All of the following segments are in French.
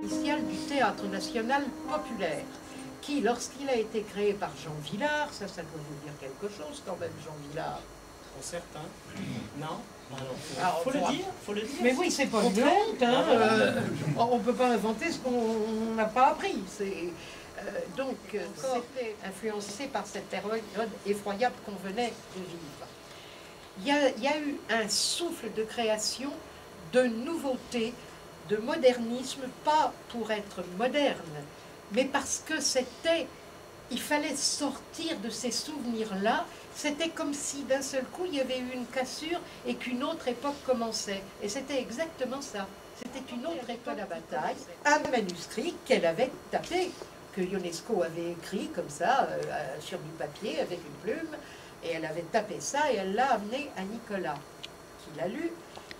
initiale du Théâtre National Populaire, qui, lorsqu'il a été créé par Jean Vilar, ça doit vous dire quelque chose quand même, Jean Vilar. Pour certains. Non. Alors, faut le dire. Mais oui, c'est pas une honte, hein, on ne peut pas inventer ce qu'on n'a pas appris. Donc, c'était influencé par cette période effroyable qu'on venait de vivre. Il y a eu un souffle de création, de nouveauté, de modernisme, pas pour être moderne, mais parce que il fallait sortir de ces souvenirs-là. C'était comme si d'un seul coup il y avait eu une cassure et qu'une autre époque commençait. Et c'était exactement ça. C'était une autre époque à bataille, un manuscrit qu'elle avait tapé, que Ionesco avait écrit comme ça, sur du papier avec une plume, et elle avait tapé ça et elle l'a amené à Nicolas, qui l'a lu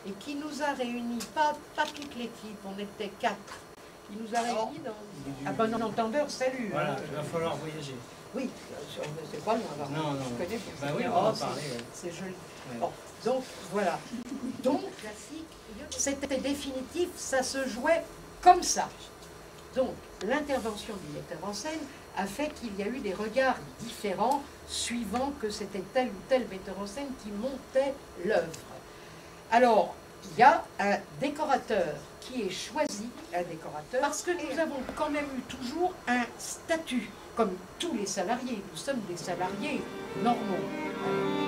et qui nous a réunis, pas toute l'équipe, on était 4. Il nous a réunis dans... À bon entendeur, salut. Voilà, il va falloir voyager. Oui, c'est pas loin. Non. Je connais bien. Bah oui, on va en parler. C'est joli. Ouais. Bon, donc, voilà. Donc, classique, c'était définitif, ça se jouait comme ça. Donc, l'intervention du metteur en scène a fait qu'il y a eu des regards différents suivant que c'était tel ou tel metteur en scène qui montait l'œuvre. Alors, il y a un décorateur qui est choisi, parce que nous avons quand même eu toujours un statut, comme tous les salariés. Nous sommes des salariés normaux.